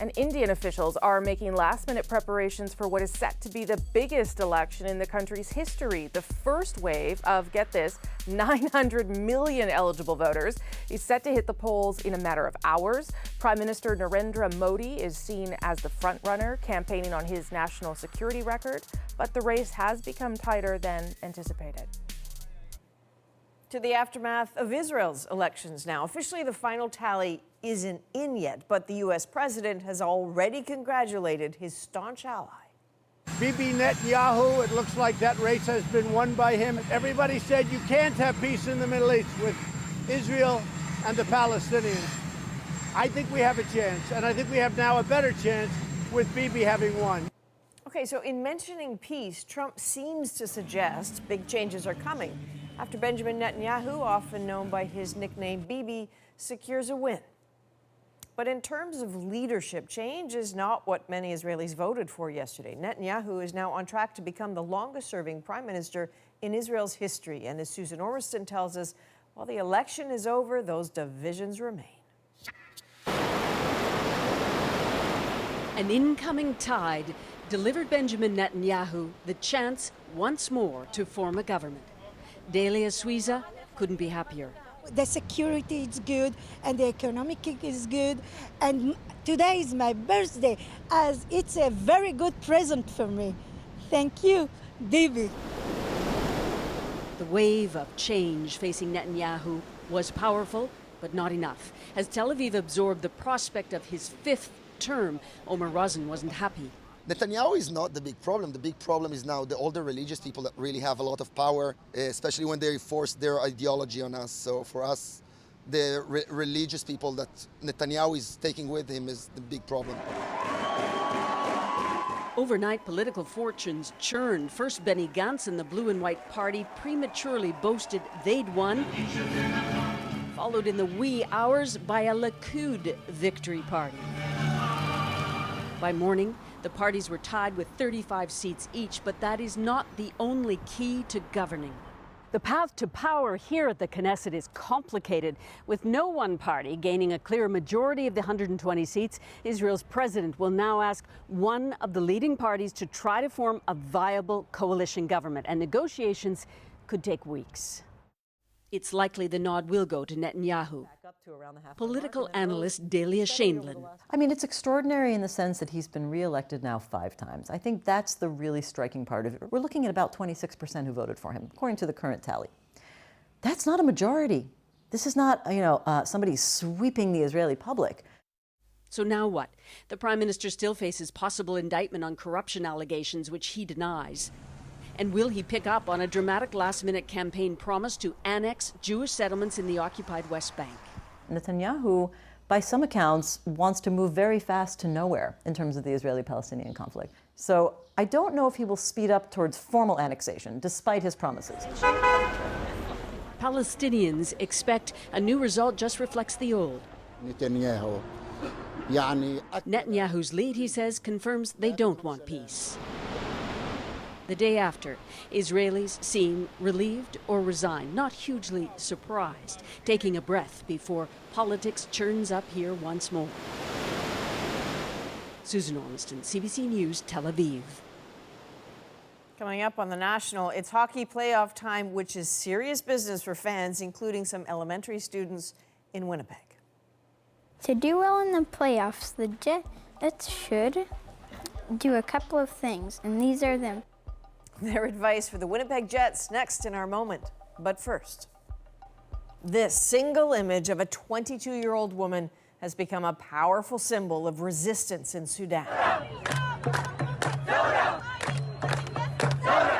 And Indian officials are making last-minute preparations for what is set to be the biggest election in the country's history. The first wave of, get this, 900 million eligible voters is set to hit the polls in a matter of hours. Prime Minister Narendra Modi is seen as the frontrunner, campaigning on his national security record, but the race has become tighter than anticipated. To the aftermath of Israel's elections now. Officially, the final tally isn't in yet, but the U.S. president has already congratulated his staunch ally. Bibi Netanyahu, it looks like that race has been won by him. Everybody said you can't have peace in the Middle East with Israel and the Palestinians. I think we have a chance, and I think we have now a better chance with Bibi having won. Okay, so in mentioning peace, Trump seems to suggest big changes are coming after Benjamin Netanyahu, often known by his nickname Bibi, secures a win. But in terms of leadership, change is not what many Israelis voted for yesterday. Netanyahu is now on track to become the longest-serving prime minister in Israel's history. And as Susan Ormiston tells us, while the election is over, those divisions remain. An incoming tide delivered Benjamin Netanyahu the chance once more to form a government. Delia Suiza couldn't be happier. The security is good and the economic is good, and today is my birthday, as it's a very good present for me. Thank you, Bibi. The wave of change facing Netanyahu was powerful, but not enough. As Tel Aviv absorbed the prospect of his 5th term, Omer Rosen wasn't happy. Netanyahu is not the big problem. The big problem is now the older religious people that really have a lot of power, especially when they force their ideology on us. So for us, the religious people that Netanyahu is taking with him is the big problem. Overnight, political fortunes churned. First, Benny Gantz and the Blue and White Party prematurely boasted they'd won, followed in the wee hours by a Likud victory party. By morning, The parties were tied with 35 seats each, but that is not the only key to governing. The path to power here at the Knesset is complicated. With no one party gaining a clear majority of the 120 seats, Israel's president will now ask one of the leading parties to try to form a viable coalition government, and negotiations could take weeks. It's likely the nod will go to Netanyahu. Political analyst Delia Shaindlin. I mean, it's extraordinary in the sense that he's been reelected now 5 times. I think that's the really striking part of it. We're looking at about 26% who voted for him, according to the current tally. That's not a majority. This is not, somebody sweeping the Israeli public. So now what? The prime minister still faces possible indictment on corruption allegations, which he denies. And will he pick up on a dramatic last-minute campaign promise to annex Jewish settlements in the occupied West Bank? Netanyahu, by some accounts, wants to move very fast to nowhere in terms of the Israeli-Palestinian conflict. So I don't know if he will speed up towards formal annexation, despite his promises. Palestinians expect a new result just reflects the old. Netanyahu's lead, he says, confirms they don't want peace. The day after, Israelis seem relieved or resigned, not hugely surprised, taking a breath before politics churns up here once more. Susan Ormiston, CBC News, Tel Aviv. Coming up on the National, it's hockey playoff time, which is serious business for fans, including some elementary students in Winnipeg. To do well in the playoffs, the Jets should do a couple of things, and these are them. Their advice for the Winnipeg Jets next in our moment. But first, this single image of a 22-year-old woman has become a powerful symbol of resistance in Sudan.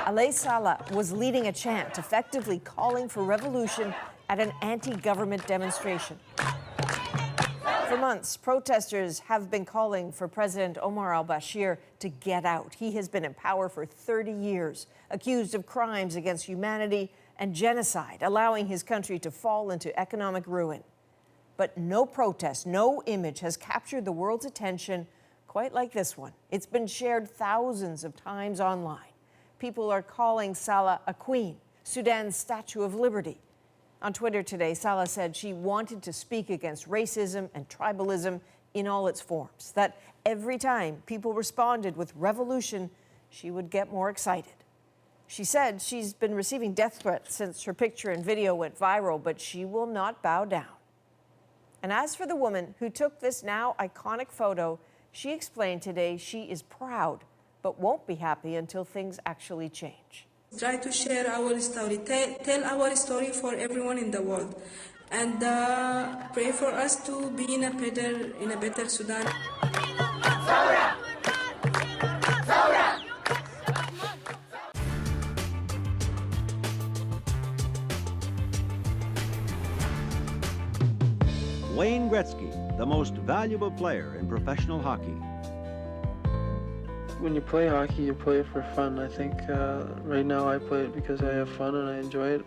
Alay Salah was leading a chant, effectively calling for revolution at an anti-government demonstration. For months, protesters have been calling for President Omar al-Bashir to get out. He has been in power for 30 years, accused of crimes against humanity and genocide, allowing his country to fall into economic ruin. But no protest, no image has captured the world's attention quite like this one. It's been shared thousands of times online. People are calling Salah a queen, Sudan's Statue of Liberty. On Twitter today, Salah said she wanted to speak against racism and tribalism in all its forms, that every time people responded with revolution, she would get more excited. She said she's been receiving death threats since her picture and video went viral, but she will not bow down. And as for the woman who took this now iconic photo, she explained today she is proud, but won't be happy until things actually change. Try to share our story, tell our story for everyone in the world, and pray for us to be in a better Sudan. Wayne Gretzky, the most valuable player in professional hockey. When you play hockey, you play it for fun. I think right now I play it because I have fun and I enjoy it.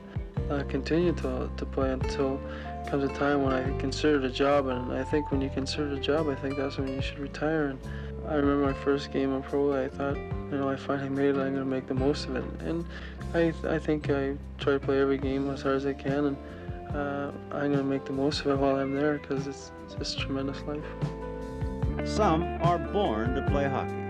I continue to play until comes a time when I consider it a job, and I think when you consider it a job, I think that's when you should retire. And I remember my first game in pro, I thought, I finally made it, I'm going to make the most of it. And I think I try to play every game as hard as I can, and I'm going to make the most of it while I'm there because it's just a tremendous life. Some are born to play hockey.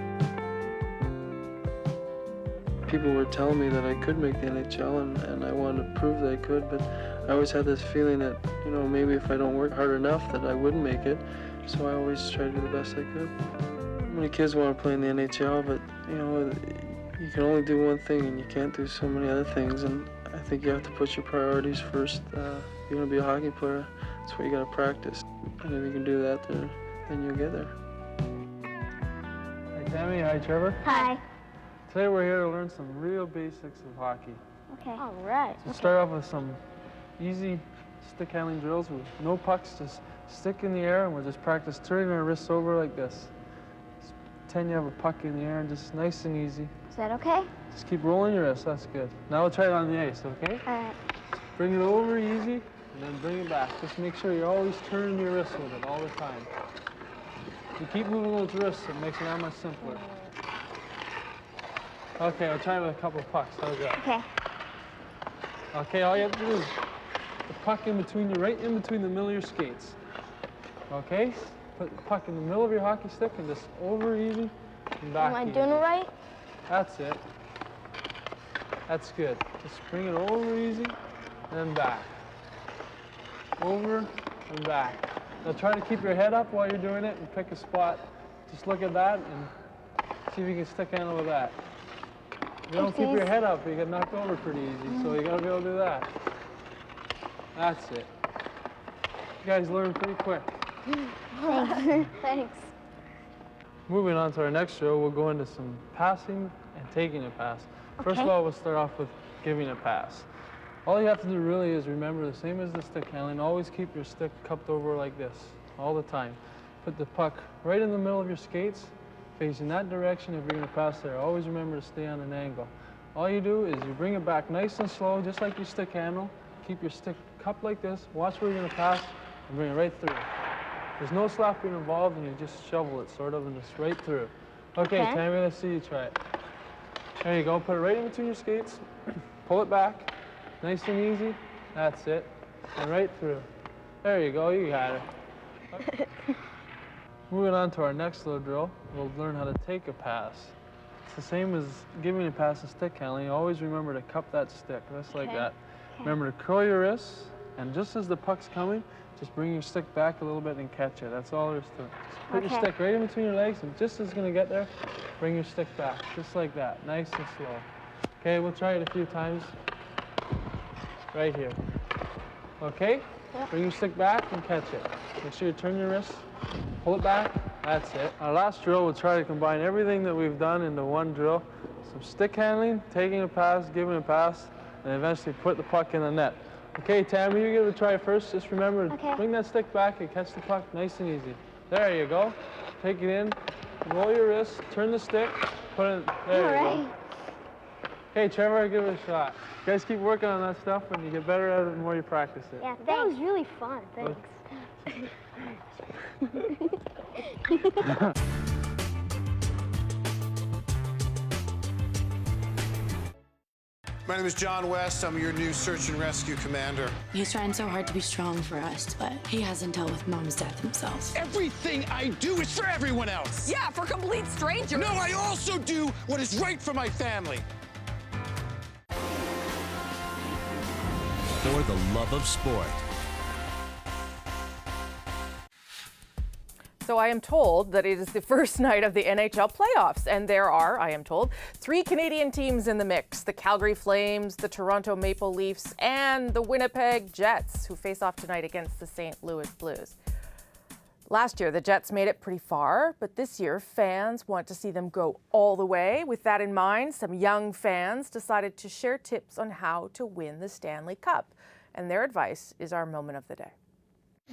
People were telling me that I could make the NHL, and I wanted to prove that I could, but I always had this feeling that, maybe if I don't work hard enough that I wouldn't make it, so I always tried to do the best I could. Many kids want to play in the NHL, but, you can only do one thing, and you can't do so many other things, and I think you have to put your priorities first. If you want to be a hockey player, that's what you got to practice, and if you can do that, then you'll get there. Hi, Tammy. Hi, Trevor. Hi. Today we're here to learn some real basics of hockey. Okay. All right. So start off with some easy stick handling drills with no pucks, just stick in the air, and we'll just practice turning our wrists over like this. Just pretend you have a puck in the air and just nice and easy. Is that okay? Just keep rolling your wrists, that's good. Now we'll try it on the ice, okay? All right. Bring it over easy, and then bring it back. Just make sure you're always turning your wrists with it all the time. You keep moving those wrists, it makes it that much simpler. Okay, I'll try with a couple of pucks. How's that? Okay. Okay, all you have to do is the puck in between you, right in between the middle of your skates. Okay? Put the puck in the middle of your hockey stick and just over easy and back Am I easy. doing it right? That's it. That's good. Just bring it over easy and then back. Over and back. Now try to keep your head up while you're doing it and pick a spot. Just look at that and see if you can stick handle with that. If you don't keep your head up, you get knocked over pretty easy. So you gotta be able to do that. That's it. You guys learn pretty quick. Thanks. Thanks. Moving on to our next drill, we'll go into some passing and taking a pass. First of all, we'll start off with giving a pass. All you have to do really is remember the same as the stick handling, always keep your stick cupped over like this, all the time. Put the puck right in the middle of your skates, facing that direction if you're gonna pass there. Always remember to stay on an angle. All you do is you bring it back nice and slow, just like your stick handle. Keep your stick cupped like this, watch where you're gonna pass, and bring it right through. There's no slapping involved, and you just shovel it, sort of, and just right through. Okay, Tammy, let's see you try it. There you go, put it right in between your skates, pull it back, nice and easy, that's it, and right through. There you go, you got it. Moving on to our next little drill, we'll learn how to take a pass. It's the same as giving a pass and stick handling. Always remember to cup that stick, just like that. Remember to curl your wrists, and just as the puck's coming, just bring your stick back a little bit and catch it. That's all there is to it. Just put your stick right in between your legs, and just as it's gonna get there, bring your stick back, just like that, nice and slow. Okay, we'll try it a few times. Right here. Okay? Bring your stick back and catch it. Make sure you turn your wrist, pull it back, that's it. Our last drill, we'll try to combine everything that we've done into one drill. Some stick handling, taking a pass, giving a pass, and eventually put the puck in the net. Okay, Tammy, you give it a try first. Just remember to bring that stick back and catch the puck nice and easy. There you go. Take it in, roll your wrist, turn the stick, put it, there you go. Okay, Trevor, give it a shot. You guys keep working on that stuff and you get better at it the more you practice it. Yeah, that was really fun. Thanks. My name is John West. I'm your new search and rescue commander. He's trying so hard to be strong for us, but he hasn't dealt with Mom's death himself. Everything I do is for everyone else. Yeah, for complete strangers. No, I also do what is right for my family. For the love of sport. So I am told that it is the first night of the NHL playoffs, and there are, I am told, 3 Canadian teams in the mix: the Calgary Flames, the Toronto Maple Leafs, and the Winnipeg Jets, who face off tonight against the St. Louis Blues. Last year, the Jets made it pretty far, but this year, fans want to see them go all the way. With that in mind, some young fans decided to share tips on how to win the Stanley Cup, and their advice is our moment of the day.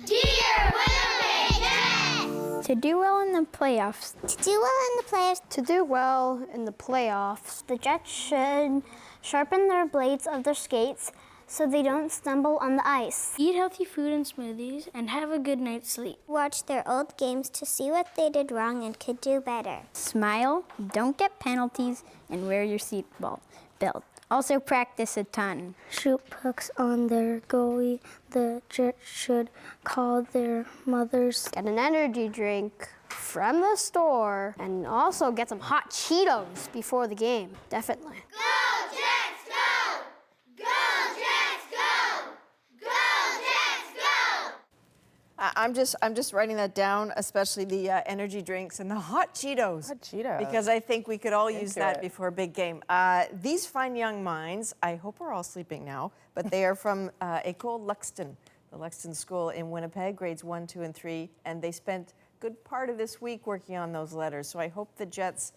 Dear Winnipeg Jets! To do well in the playoffs. To do well in the playoffs. To do well in the playoffs. The Jets should sharpen their blades of their skates so they don't stumble on the ice. Eat healthy food and smoothies and have a good night's sleep. Watch their old games to see what they did wrong and could do better. Smile, don't get penalties, and wear your seatbelt belt. Also practice a ton. Shoot pucks on their goalie. The Jets should call their mothers. Get an energy drink from the store and also get some hot Cheetos before the game, definitely. Go Jets, go! Go Jets, go! Go Jets, go! I'm just writing that down, especially the energy drinks and the hot Cheetos. Hot Cheetos. Because I think we could all use that it. before a big game. These fine young minds, I hope we're all sleeping now, but they are from École Luxton, the Luxton School in Winnipeg, grades 1, 2, and 3, and they spent a good part of this week working on those letters. So I hope the Jets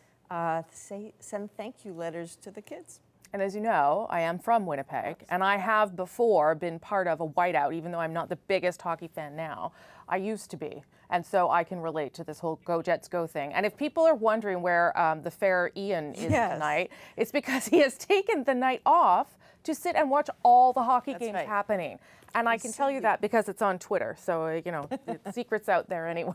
send thank you letters to the kids. And as you know, I am from Winnipeg, and I have before been part of a whiteout, even though I'm not the biggest hockey fan now. I used to be. And so I can relate to this whole Go Jets Go thing. And if people are wondering where the fair Ian is tonight, it's because he has taken the night off to sit and watch all the hockey games happening. And I can tell you that because it's on Twitter. So, you know, the secret's out there anyway.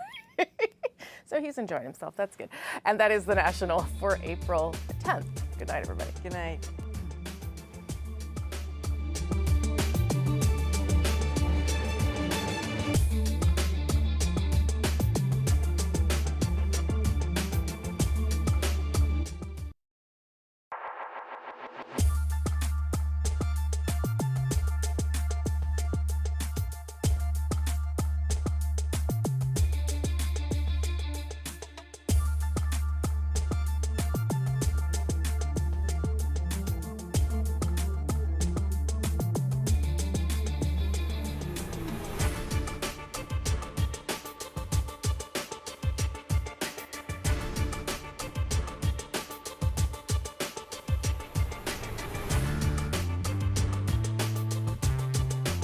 So he's enjoying himself. That's good. And that is the National for April 10th. Good night, everybody. Good night.